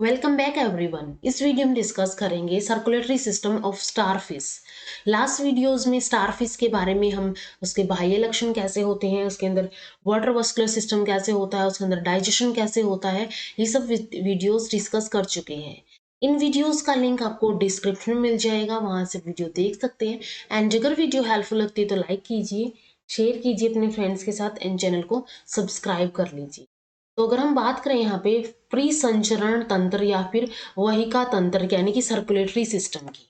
Welcome back everyone. इस video में discuss करेंगे circulatory system of starfish. Last videos में स्टारफिश के बारे में हम उसके बाह्य लक्षण कैसे होते हैं, उसके अंदर वाटर वस्कुलर सिस्टम कैसे होता है, उसके अंदर डाइजेशन कैसे होता है, ये सब वीडियोस डिस्कस कर चुके हैं। इन वीडियोस का लिंक आपको डिस्क्रिप्शन में मिल जाएगा, वहां से वीडियो देख सकते हैं। एंड अगर वीडियो हेल्पफुल लगती है तो लाइक कीजिए, शेयर कीजिए अपने फ्रेंड्स के साथ एंड चैनल को सब्सक्राइब कर लीजिए। तो अगर हम बात करें यहाँ पे प्री संचरण तंत्र या फिर वहिका तंत्र यानी कि सर्कुलेटरी सिस्टम की,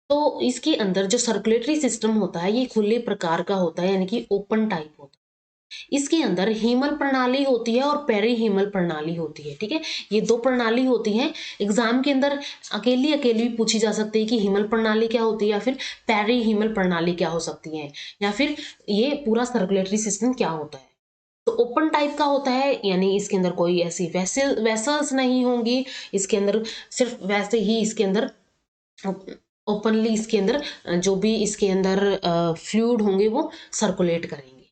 तो इसके अंदर जो सर्कुलेटरी सिस्टम होता है ये खुले प्रकार का होता है, यानी कि ओपन टाइप होता है। इसके अंदर हीमल प्रणाली होती है और पेरीहीमल प्रणाली होती है। ठीक है, ये दो प्रणाली होती हैं। एग्जाम के अंदर अकेली अकेली भी पूछी जा सकती है कि हीमल प्रणाली क्या होती है या फिर पेरीहीमल प्रणाली क्या हो सकती है, या फिर ये पूरा सर्कुलेटरी सिस्टम क्या होता है। तो ओपन टाइप का होता है, यानी इसके अंदर कोई ऐसी वेसल्स नहीं होंगी। इसके अंदर सिर्फ वैसे ही इसके अंदर ओपनली इसके अंदर जो भी इसके अंदर फ्लूइड होंगे वो सर्कुलेट करेंगे।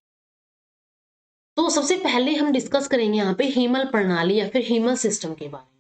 तो सबसे पहले हम डिस्कस करेंगे यहाँ पे हीमल प्रणाली या फिर हीमल सिस्टम के बारे में।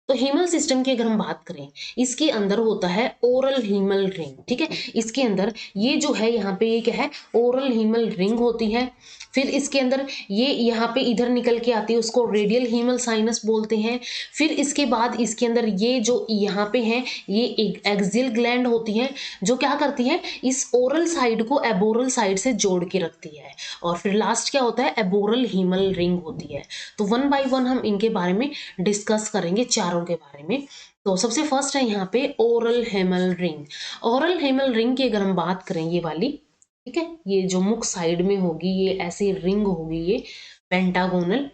तो हीमल सिस्टम की अगर हम बात करें, इसके अंदर होता है ओरल हीमल रिंग। ठीक है, इसके अंदर ये जो है यहाँ पे ये क्या है, ओरल हीमल रिंग होती है। फिर इसके अंदर ये यहाँ पे इधर निकल के आती है, उसको रेडियल हीमल साइनस बोलते हैं। फिर इसके बाद इसके अंदर ये जो यहाँ पे है ये एक एक्सियल ग्लैंड होती है, जो क्या करती है, इस ओरल साइड को एबोरल साइड से जोड़ के रखती है। और फिर लास्ट क्या होता है, एबोरल हीमल रिंग होती है। तो वन बाय वन हम इनके बारे में डिस्कस करेंगे, चारों के बारे में। तो सबसे फर्स्ट है यहाँ पे oral Hemal ring. Oral Hemal ring की अगर हम बात करें, ये वाली, ठीक है, ये जो मुख साइड में होगी ये ऐसी रिंग होगी, ये पेंटागोनल।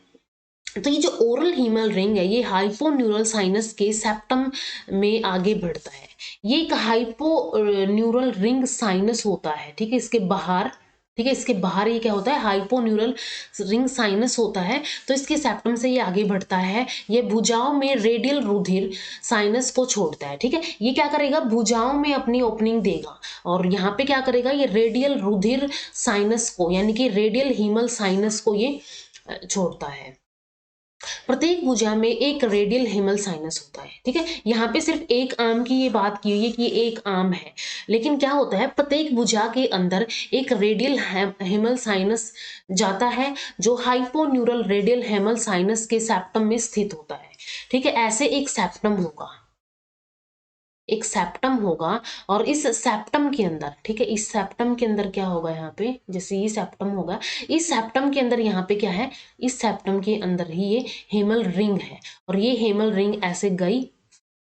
तो ये जो ओरल हीमल रिंग है ये हाइपोन्यूरल साइनस के सेप्टम में आगे बढ़ता है। ये एक हाइपोन्यूरल रिंग साइनस होता है। ठीक है, इसके बाहर, ठीक है, इसके बाहर ये क्या होता है, हाइपोन्यूरल रिंग साइनस होता है। तो इसके सेप्टम से ये आगे बढ़ता है, ये भुजाओं में रेडियल रुधिर साइनस को छोड़ता है। ठीक है, ये क्या करेगा, भुजाओं में अपनी ओपनिंग देगा और यहाँ पे क्या करेगा, ये रेडियल रुधिर साइनस को यानी कि रेडियल हीमल साइनस को ये छोड़ता है। प्रत्येक भुजा में एक रेडियल हेमल साइनस होता है। ठीक है, यहाँ पे सिर्फ एक आर्म की ये बात की हुई है कि एक आर्म है, लेकिन क्या होता है, प्रत्येक भुजा के अंदर एक रेडियल हेमल साइनस जाता है, जो हाइपोन्यूरल रेडियल हेमल साइनस के सेप्टम में स्थित होता है। ठीक है, ऐसे एक सेप्टम होगा, एक सेप्टम होगा। और इस सेप्टम के अंदर, ठीक है, इस सेप्टम के अंदर क्या होगा, यहाँ पे जैसे ये सेप्टम होगा, इस सेप्टम के अंदर यहाँ पे क्या है, इस सेप्टम के अंदर ही ये हेमल रिंग है। और ये हेमल रिंग ऐसे गई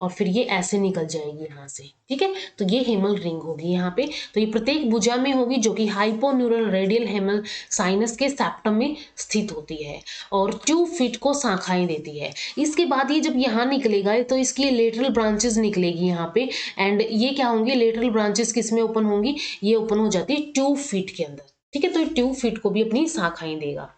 और फिर ये ऐसे निकल जाएगी यहाँ से। ठीक है, तो ये हेमल रिंग होगी यहाँ पे। तो ये प्रत्येक भुजा में होगी, जो कि हाइपोन्यूरल रेडियल हेमल साइनस के सेप्टम में स्थित होती है और ट्यूब फीट को शाखाएं देती है। इसके बाद ये जब यहाँ निकलेगा तो इसकी लेटरल ब्रांचेस निकलेगी यहाँ पे। एंड ये क्या होंगी, लेटरल ब्रांचेस किस में ओपन होंगी, ये ओपन हो जाती है ट्यूब फीट के अंदर। ठीक है, तो ट्यूब फीट को भी अपनी शाखाएं देगा।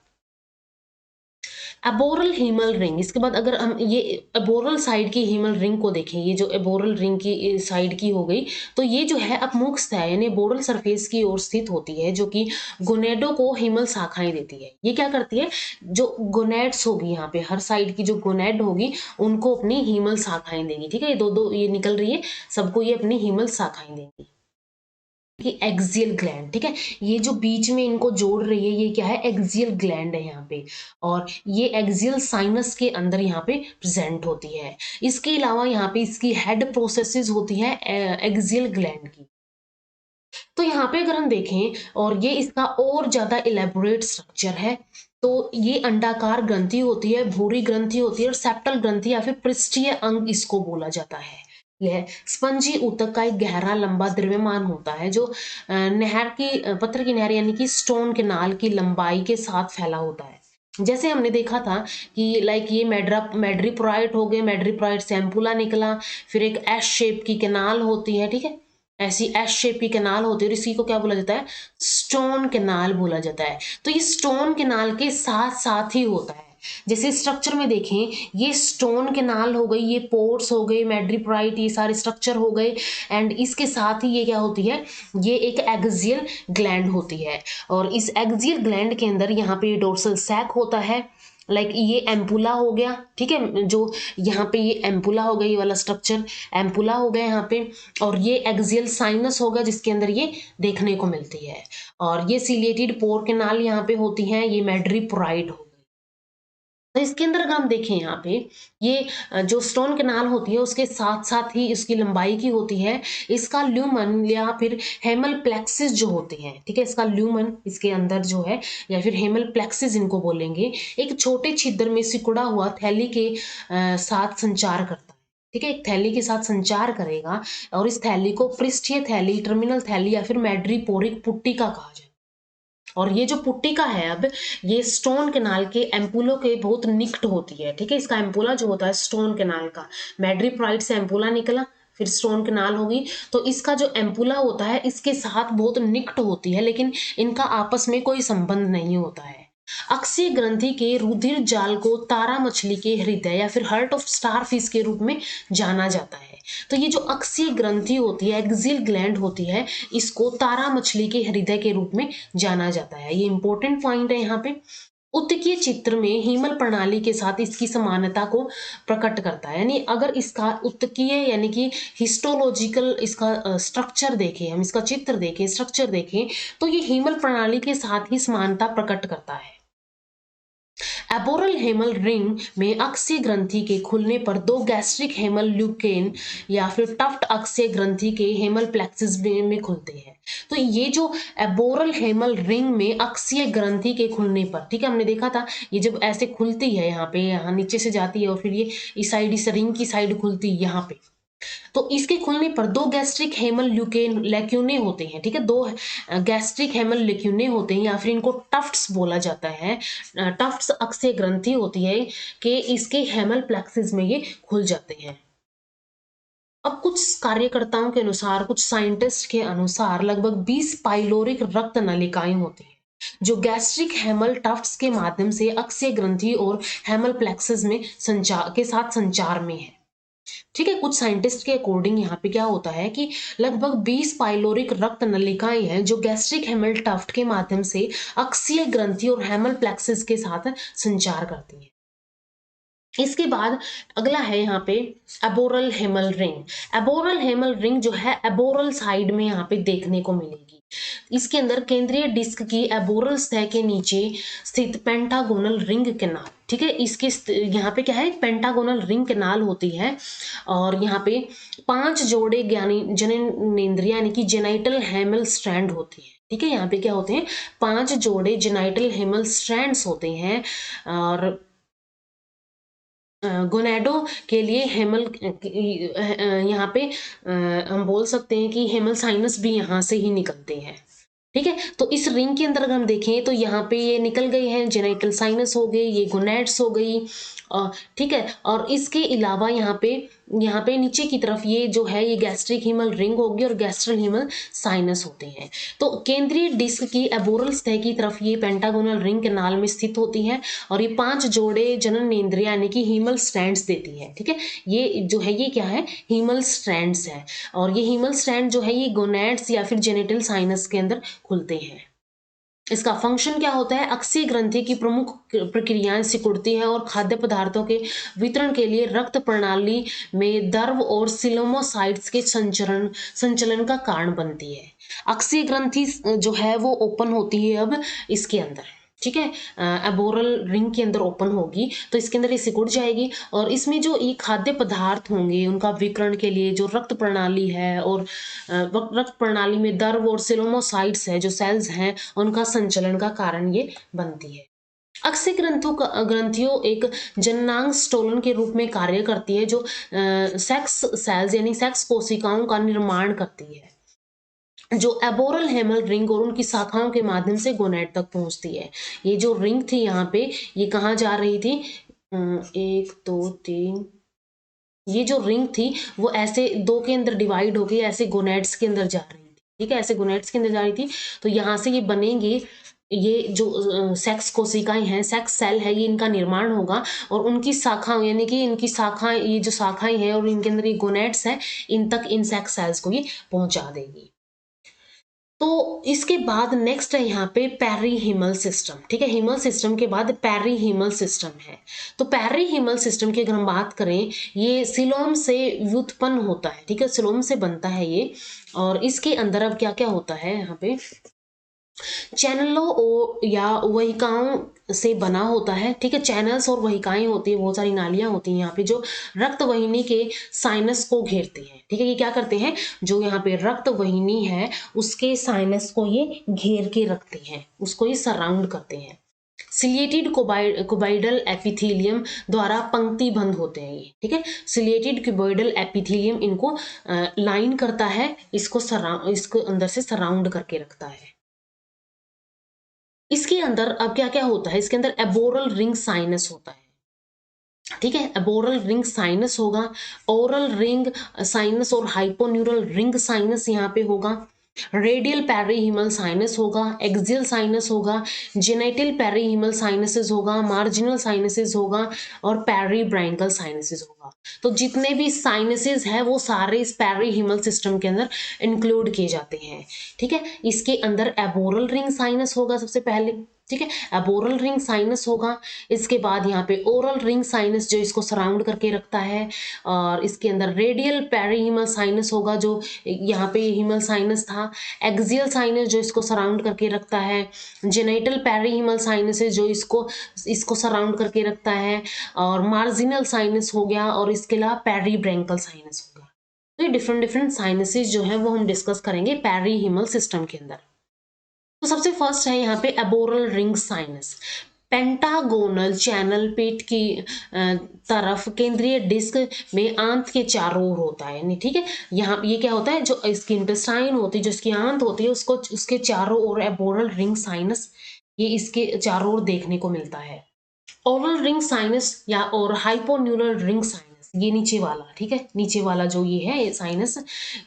एबोरल हीमल रिंग, इसके बाद अगर हम ये एबोरल साइड की हीमल रिंग को देखें, ये जो एबोरल रिंग की साइड की हो गई, तो ये जो है अपमुख सतह यानी एबोरल सरफेस की ओर स्थित होती है, जो कि गोनेडो को हीमल शाखाएं देती है। ये क्या करती है, जो गोनेड्स होगी यहाँ पे हर साइड की जो गोनेड होगी उनको अपनी हीमल शाखाएं देगी। ठीक है, ये दो दो ये निकल रही है, सबको ये अपनी हीमल शाखाएं देंगी। कि एक्सियल ग्लैंड, ठीक है, ये जो बीच में इनको जोड़ रही है ये क्या है, एक्सियल ग्लैंड है यहाँ पे। और ये एक्सियल साइनस के अंदर यहाँ पे प्रेजेंट होती है। इसके अलावा यहाँ पे इसकी हेड प्रोसेसेस होती है एक्सियल ग्लैंड की। तो यहाँ पे अगर हम देखें और ये इसका और ज्यादा इलेबोरेट स्ट्रक्चर है, तो ये अंडाकार ग्रंथि होती है, भूरी ग्रंथि होती है और सेप्टल ग्रंथि या फिर पृष्ठीय अंग इसको बोला जाता है। यह स्पंजी ऊतक का एक गहरा लंबा द्रव्यमान होता है, जो नहर की पत्थर की नहर यानी कि स्टोन केनाल की लंबाई के साथ फैला होता है। जैसे हमने देखा था कि लाइक ये मेड्रीपोराइट हो गए, मेड्रीपोराइट से एम्पुला निकला, फिर एक एस शेप की केनाल होती है। ठीक है, ऐसी एस शेप की केनाल होती है और इसी को क्या बोला जाता है, स्टोन केनाल बोला जाता है। तो ये स्टोन केनाल के साथ साथ ही होता है। जैसे स्ट्रक्चर में देखें, ये स्टोन केनाल हो गई, ये पोर्ट्स हो गए, मेड्रीपोराइट, ये सारे स्ट्रक्चर हो गए। एंड इसके साथ ही ये क्या होती है, ये एक एक्सियल ग्लैंड होती है। और इस एक्सियल ग्लैंड के अंदर यहाँ पे डोर्सल सैक होता है, लाइक ये एम्पुला हो गया, ठीक है, जो यहाँ पे ये एम्पुला हो गया, ये वाला स्ट्रक्चर एम्पुला हो गया यहाँ पे, और ये एक्सियल साइनस होगा जिसके अंदर ये देखने को मिलती है, और ये सिलेटेड पोर कैनाल यहाँ पे होती हैं, ये मैड्रीपोराइड हो। तो इसके अंदर अगर हम देखें यहाँ पे ये जो स्टोन कैनाल होती है उसके साथ साथ ही इसकी लंबाई की होती है, इसका ल्यूमन या फिर हेमल प्लेक्सिस जो होते हैं, ठीक है, इसका ल्यूमन इसके अंदर जो है या फिर हेमल प्लेक्सिस इनको बोलेंगे, एक छोटे छिद्र में सिकुड़ा हुआ थैली के साथ संचार करता है, ठीक है, एक थैली के साथ संचार करेगा, और इस थैली को पृष्ठीय थैली, टर्मिनल थैली या फिर मैड्रीपोरिक पुट्टिका कहा जाए। और ये जो पुट्टिका है अब ये स्टोन कैनाल के एम्पुलों के बहुत निकट होती है, ठीक है, इसका एम्पुला जो होता है स्टोन कैनाल का, मैड्रीपोराइड से एम्पुला निकला, फिर स्टोन कैनाल होगी, तो इसका जो एम्पुला होता है इसके साथ बहुत निकट होती है, लेकिन इनका आपस में कोई संबंध नहीं होता है। अक्षीय ग्रंथि के रुधिर जाल को तारा मछली के हृदय या फिर हार्ट ऑफ स्टार फिश के रूप में जाना जाता है। तो ये जो अक्षीय ग्रंथि होती है, एक्सियल ग्लैंड होती है, इसको तारा मछली के हृदय के रूप में जाना जाता है। ये इंपॉर्टेंट पॉइंट है यहाँ पे। उत्तकीय चित्र में हीमल प्रणाली के साथ इसकी समानता को प्रकट करता है, यानी अगर इसका उत्तकीय यानी कि हिस्टोलॉजिकल इसका स्ट्रक्चर देखें, हम इसका चित्र देखें, स्ट्रक्चर देखें, तो ये हीमल प्रणाली के साथ ही समानता प्रकट करता है। एबोरल हेमल रिंग में अक्षीय ग्रंथि के खुलने पर दो गैस्ट्रिक हेमल ल्यूकेन या फिर टफ्ट अक्षीय ग्रंथि के हेमल प्लेक्सिस में खुलते हैं। तो ये जो एबोरल हेमल रिंग में अक्षीय ग्रंथि के खुलने पर, ठीक है, हमने देखा था ये जब ऐसे खुलती है, यहाँ पे यहाँ नीचे से जाती है और फिर ये इस साइड, इस रिंग की साइड खुलती है यहाँ पे, तो इसके खुलने पर दो गैस्ट्रिक हेमल लेक्यूने होते हैं, ठीक है, दो गैस्ट्रिक हेमल लेक्यूने होते हैं या फिर इनको टफ्ट्स बोला जाता है। टफ्ट्स अक्षीय ग्रंथि होती है कि इसके हेमल प्लेक्सिस में ये खुल जाते हैं। अब कुछ कार्यकर्ताओं के अनुसार, कुछ साइंटिस्ट के अनुसार लगभग 20 पाइलोरिक रक्त नलिकाएं होती हैं जो गैस्ट्रिक हेमल टफ्ट्स के माध्यम से अक्षीय ग्रंथि और हेमल प्लेक्सिस में संचार के साथ संचार में है, ठीक है। कुछ साइंटिस्ट के अकॉर्डिंग यहाँ पे क्या होता है कि लगभग 20 पाइलोरिक रक्त नलिकाएं हैं जो गैस्ट्रिक हेमल टफ्ट के माध्यम से अक्षीय ग्रंथि और हेमल प्लेक्सिस के साथ संचार करती हैं। इसके बाद अगला है यहाँ पे aboral Hemal ring. Aboral Hemal ring जो है एबोरल साइड में यहाँ पे देखने को मिलेगी। इसके अंदर केंद्रीय डिस्क की एबोरल सतह के नीचे स्थित पेंटागोनल रिंग कैनाल, ठीक है, इसके यहाँ पे क्या है, पेंटागोनल रिंग कैनाल होती है, और यहाँ पे 5 जोड़े जननेंद्रिय यानी कि जेनाइटल हेमल स्ट्रैंड होती है, ठीक है, यहाँ पे क्या होते हैं, 5 जोड़े जेनाइटल हेमल स्ट्रैंड्स होते हैं, और गोनेडो के लिए हेमल यहाँ पे हम बोल सकते हैं कि हेमल साइनस भी यहाँ से ही निकलते हैं, ठीक है। तो इस रिंग के अंदर अगर हम देखें तो यहाँ पे ये निकल गए हैं, जेनाइटल साइनस हो गई, ये गोनेड्स हो गई, ठीक है, और इसके अलावा यहाँ पे नीचे की तरफ ये जो है ये गैस्ट्रिक हीमल रिंग होगी और गैस्ट्रल हीमल साइनस होते हैं। तो केंद्रीय डिस्क की एबोरल सतह की तरफ ये पेंटागोनल रिंग कैनाल में स्थित होती है, और ये 5 जोड़े जननेंद्रिय यानी कि हीमल स्ट्रैंड्स देती है, ठीक है। ये जो है ये क्या है, हीमल स्ट्रैंड्स है, और ये हीमल स्ट्रैंड जो है ये गोनेड्स या फिर जेनिटल साइनस के अंदर खुलते हैं। इसका फंक्शन क्या होता है, अक्षीय ग्रंथि की प्रमुख प्रक्रियाएं सिकुड़ती है और खाद्य पदार्थों के वितरण के लिए रक्त प्रणाली में द्रव और सिलोमोसाइट्स के संचलन का कारण बनती है। अक्षीय ग्रंथि जो है वो ओपन होती है अब इसके अंदर, ठीक है, एबोरल रिंग के अंदर ओपन होगी, तो इसके अंदर ये सिकुड़ जाएगी, और इसमें जो ये खाद्य पदार्थ होंगे उनका विकर्ण के लिए जो रक्त प्रणाली है, और रक्त प्रणाली में द्रव और सिलोमोसाइट्स है जो सेल्स हैं उनका संचलन का कारण ये बनती है। अक्षीय ग्रंथियों एक जननांग स्टोलन के रूप में कार्य करती है जो सेक्स सेल्स यानी सेक्स कोशिकाओं का निर्माण करती है, जो एबोरल हेमल रिंग और उनकी शाखाओं के माध्यम से गोनेड तक पहुंचती है। ये जो रिंग थी यहाँ पे ये कहाँ जा रही थी, 1 2 3, ये जो रिंग थी वो ऐसे 2 के अंदर डिवाइड हो गई, ऐसे गोनेड्स के अंदर जा रही थी, ठीक है, ऐसे गोनेड्स के अंदर जा रही थी। तो यहाँ से ये बनेंगे, ये जो सेक्स कोशिकाएं हैं, सेक्स सेल है, ये इनका निर्माण होगा, और उनकी शाखाएं यानी कि इनकी शाखाएं, ये जो शाखाएं हैं और इनके अंदर ये गोनेड्स है, इन तक इन सेक्स सेल्स को ये पहुंचा देगी। तो इसके बाद नेक्स्ट है यहाँ पे पेरीहीमल सिस्टम, ठीक है। हीमल सिस्टम के बाद पेरीहीमल सिस्टम है। तो पेरीहीमल सिस्टम की अगर हम बात करें, ये सिलोम से व्युत्पन्न होता है, ठीक है, सिलोम से बनता है ये। और इसके अंदर अब क्या क्या होता है यहाँ पे, चैनलों या वहिकाओं से बना होता है, ठीक है। चैनल्स और वहिकाएं होती है, बहुत सारी नालियां होती हैं यहाँ पे जो रक्त वाहिनी के साइनस को घेरती हैं, ठीक है। ये क्या करते हैं, जो यहाँ पे रक्त वाहिनी है उसके साइनस को ये घेर के रखते हैं, उसको ये सराउंड करते हैं। सिलिएटेड क्यूबॉइडल एपिथेलियम द्वारा पंक्तिबंद होते हैं ये, ठीक है। सिलिएटेड क्यूबॉइडल एपिथेलियम इनको लाइन करता है, इसको अंदर से सराउंड करके रखता है। इसके अंदर अब क्या क्या होता है, इसके अंदर एबोरल रिंग साइनस होता है, ठीक है। एबोरल रिंग साइनस होगा, ओरल रिंग साइनस और हाइपोन्यूरल रिंग साइनस यहाँ पे होगा। रेडियल पेरीहीमल साइनस होगा, एक्सियल साइनस होगा, जेनेटल पेरीहीमल साइनसेस होगा, मार्जिनल साइनसेस होगा और पेरीब्रैंकल साइनसेस होगा। तो जितने भी साइनसेस है वो सारे इस पेरीहीमल सिस्टम के अंदर इंक्लूड किए जाते हैं, ठीक है। इसके अंदर एबोरल रिंग साइनस होगा सबसे पहले, ठीक है, एबोरल रिंग साइनस होगा। इसके बाद यहाँ पे ओरल रिंग साइनस जो इसको सराउंड करके रखता है, और इसके अंदर रेडियल पेरीहीमल साइनस होगा जो यहाँ पे हीमल साइनस था। एक्सियल साइनस जो इसको सराउंड करके रखता है। जेनेटल पेरीहीमल साइनस जो इसको इसको सराउंड करके रखता है। और मार्जिनल साइनस हो गया, और इसके अलावा पेरीब्रैंकल साइनस हो गया। तो ये डिफरेंट डिफरेंट साइनसेस जो है वो हम डिस्कस करेंगे पेरीहीमल सिस्टम के अंदर। तो सबसे फर्स्ट है यहाँ पे aboral ring sinus. Pentagonal channel पेट की तरफ केंद्रीय डिस्क में आंत के चारों ओर होता है, ठीक है। यहाँ ये क्या होता है, जो इसकी इंटेस्टाइन होती है, जो इसकी आंत होती है, उसको उसके चारों ओर एबोरल रिंग साइनस ये इसके चारों ओर देखने को मिलता है। ओरल रिंग साइनस या और हाइपोन्यूरल रिंग साइनस, ये नीचे वाला, ठीक है, नीचे वाला जो ये है साइनस,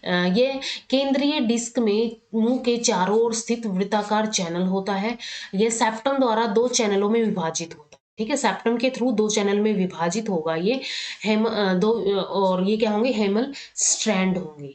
ये केंद्रीय डिस्क में मुंह के चारों ओर स्थित वृत्ताकार चैनल होता है। यह सेप्टम द्वारा दो चैनलों में विभाजित होता है, ठीक है। सेप्टम के थ्रू दो चैनल में विभाजित होगा ये दो, और ये क्या होंगे, हेमल स्ट्रैंड होंगे।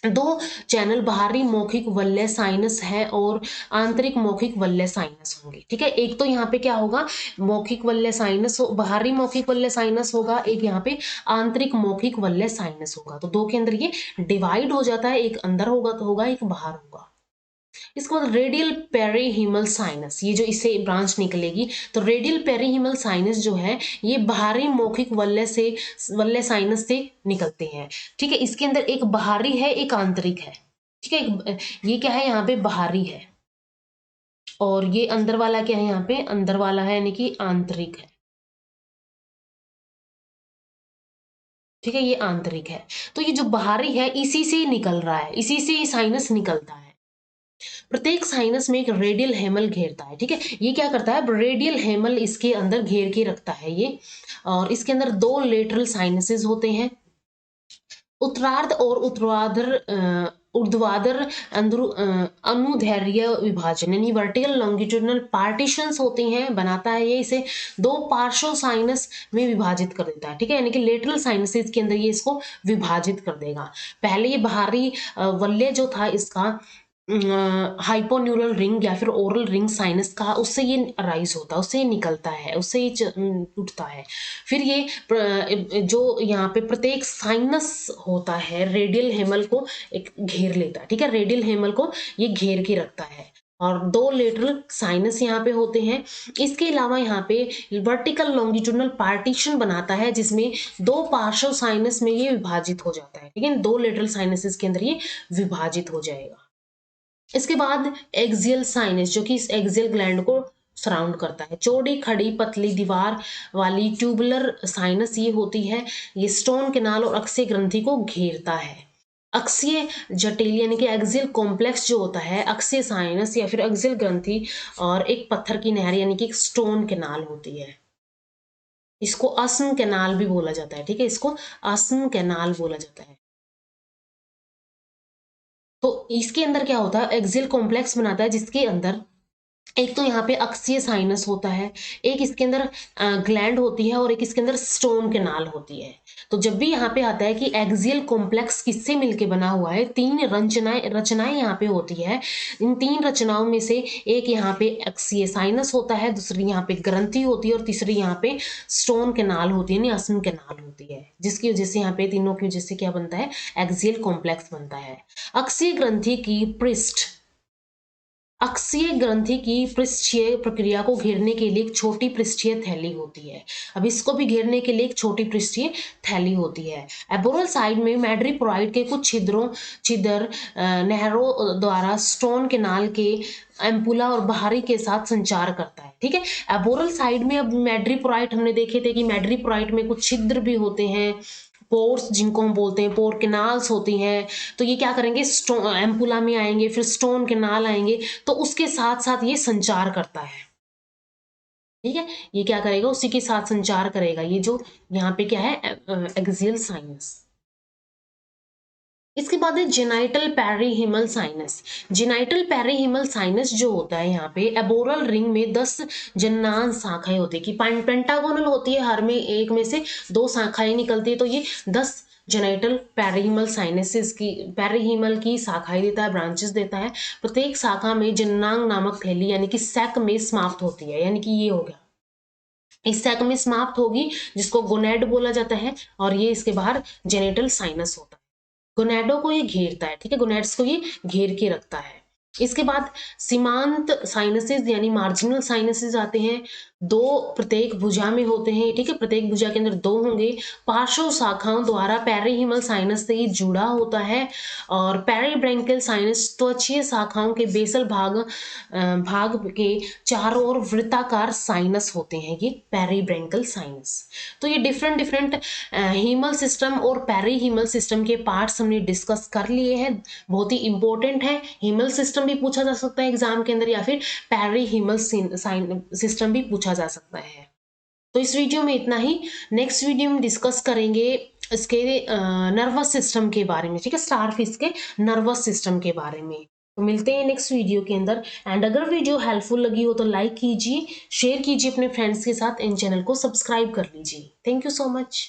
दो चैनल बाहरी मौखिक वलय साइनस है और आंतरिक मौखिक वलय साइनस होंगे, ठीक है। एक तो यहाँ पे क्या होगा, मौखिक वलय साइनस, बाहरी मौखिक वलय साइनस होगा, एक यहाँ पे आंतरिक मौखिक वलय साइनस होगा। तो दो के अंदर ये डिवाइड हो जाता है, एक अंदर होगा तो होगा, एक बाहर होगा। इसके बाद रेडियल पेरीहीमल साइनस, ये जो इससे ब्रांच निकलेगी, तो रेडियल पेरीहीमल साइनस जो है ये बाहरी मौखिक वलय साइनस से निकलते हैं, ठीक है। इसके अंदर एक बाहरी है, एक आंतरिक है, ठीक है। ये क्या है, यहाँ पे बाहरी है, और ये अंदर वाला क्या है, यहाँ पे अंदर वाला है, यानी कि आंतरिक है, ठीक है। ये आंतरिक है। तो ये जो बाहरी है इसी से निकल रहा है, इसी से साइनस निकलता है। प्रत्येक साइनस में एक रेडियल हेमल घेरता है, ठीक है। ये क्या करता है, रेडियल हेमल इसके अंदर घेर के रखता है ये। और इसके अंदर दो लेटरल साइनसेस होते हैं, उत्तरार्ध और ऊर्ध्वाधर अनुदैर्ध्य विभाजन, यानी वर्टिकल लॉन्गिट्यूडनल पार्टीशंस होती हैं, बनाता है ये। इसे दो पार्श्व साइनस में विभाजित कर देता है, ठीक है, यानी कि लेटरल साइनसेस के अंदर ये इसको विभाजित कर देगा। पहले ये बाहरी वलय जो था इसका हाइपोन्यूरल रिंग या फिर ओरल रिंग साइनस का, उससे ये अराइज होता है, उससे ये निकलता है, उससे ये टूटता है। फिर ये जो यहाँ पे प्रत्येक साइनस होता है रेडियल हेमल को एक घेर लेता है, ठीक है। रेडियल हेमल को ये घेर के रखता है, और दो लेटरल साइनस यहाँ पे होते हैं। इसके अलावा यहाँ पे वर्टिकल लॉन्गिट्यूडनल पार्टीशन बनाता है, जिसमें दो पार्श्व साइनस में ये विभाजित हो जाता है, ठीक है। दो लेटरल साइनसेस के अंदर ये विभाजित हो जाएगा। इसके बाद एक्सियल साइनस, जो कि इस एक्सियल ग्लैंड को सराउंड करता है। चौड़ी खड़ी पतली दीवार वाली ट्यूबुलर साइनस ये होती है, ये स्टोन केनाल और अक्षीय ग्रंथि को घेरता है। अक्षीय जटिल यानी कि एक्सियल कॉम्प्लेक्स जो होता है, अक्षीय साइनस या फिर एक्सियल ग्रंथि और एक पत्थर की नहर यानी कि एक स्टोन केनाल होती है। इसको अस्म केनाल भी बोला जाता है, ठीक है, इसको अस्म केनाल बोला जाता है। तो इसके अंदर क्या होता है, एक्सियल कॉम्प्लेक्स बनाता है, जिसके अंदर एक तो यहाँ पे अक्षीय साइनस होता है, एक इसके अंदर ग्लैंड होती है और एक इसके अंदर स्टोन कैनाल होती है। तो जब भी यहाँ पे आता है कि एक्सियल कॉम्प्लेक्स किससे मिलके बना हुआ है, तीन रचनाएं यहाँ पे होती है। इन तीन रचनाओं में से एक यहाँ पे अक्षीय साइनस होता है, दूसरी यहाँ पे ग्रंथि होती है और तीसरी यहाँ पे स्टोन कैनाल होती है, यानी असम कैनाल होती है, जिसकी वजह से यहाँ पे तीनों की वजह से क्या बनता है, एक्सियल कॉम्प्लेक्स बनता है। अक्षीय ग्रंथि की पृष्ठ अक्षीय ग्रंथि की पृष्ठीय प्रक्रिया को घेरने के लिए एक छोटी पृष्ठीय थैली होती है। अब इसको भी घेरने के लिए एक छोटी पृष्ठीय थैली होती है। एबोरल साइड में मैड्रीपोराइड के कुछ छिद्र नहरों द्वारा स्टोन कैनाल के एम्पुला और बाहरी के साथ संचार करता है। ठीक है, एबोरल साइड में अब मैड्रीपोराइट हमने देखे थे कि मैड्रीपोराइट में कुछ छिद्र भी होते हैं, पोर्स जिनको हम बोलते हैं, पोर कैनाल्स होती हैं। तो ये क्या करेंगे, स्टोन एम्पुला में आएंगे, फिर स्टोन कैनाल आएंगे, तो उसके साथ साथ ये संचार करता है। ठीक है, ये क्या करेगा, उसी के साथ संचार करेगा। ये जो यहाँ पे क्या है, एक्सियल साइनस। इसके बाद है जेनाइटल पेरीहिमल साइनस। जेनाइटल पेरीहिमल साइनस जो होता है, यहाँ पे एबोरल रिंग में 10 जन्नान शाखाएं होती है, कि पेंटागोनल होती है, हर में एक में से 2 शाखाएं निकलती है, तो ये 10 जेनाइटल पेरीहिमल साइनसिस की पेरीहिमल की शाखाएं देता है, ब्रांचेस देता है। प्रत्येक शाखा में जन्नांग नामक थैली यानी कि सैक में समाप्त होती है, यानी कि ये हो गया, इस सैक में समाप्त होगी, जिसको गोनेड बोला जाता है, और ये इसके बाहर जेनेटल साइनस होता है। गोनेडो को ये घेरता है। ठीक है, गोनेड्स को ये घेर के रखता है। इसके बाद सीमांत साइनसेस यानी मार्जिनल साइनसेस आते हैं, 2 प्रत्येक भुजा में होते हैं। ठीक है, प्रत्येक भुजा के अंदर 2 होंगे। पार्श्व शाखाओं द्वारा पेरीहिमल साइनस से ये जुड़ा होता है, और पेरीब्रैंकियल साइनस त्वचीय शाखाओं के बेसल भाग के चारों ओर वृत्ताकार साइनस होते हैं, ये पेरीब्रैंकियल साइनस। तो ये डिफरेंट डिफरेंट हीमल सिस्टम और पेरीहीमल सिस्टम के पार्ट्स हमने डिस्कस कर लिए हैं, बहुत ही इंपॉर्टेंट है। हीमल सिस्टम भी पूछा जा सकता है एग्जाम के अंदर, या फिर पेरीहीमल सिस्टम भी पूछा जा सकता है। तो इस वीडियो में इतना ही। नेक्स्ट वीडियो में डिस्कस करेंगे इसके नर्वस सिस्टम के बारे में। ठीक है, स्टारफिश के नर्वस सिस्टम के बारे में। तो मिलते हैं नेक्स्ट वीडियो के अंदर। एंड अगर वीडियो हेल्पफुल लगी हो तो लाइक कीजिए, शेयर कीजिए अपने फ्रेंड्स के साथ, इन चैनल को सब्सक्राइब कर लीजिए। Thank you so much.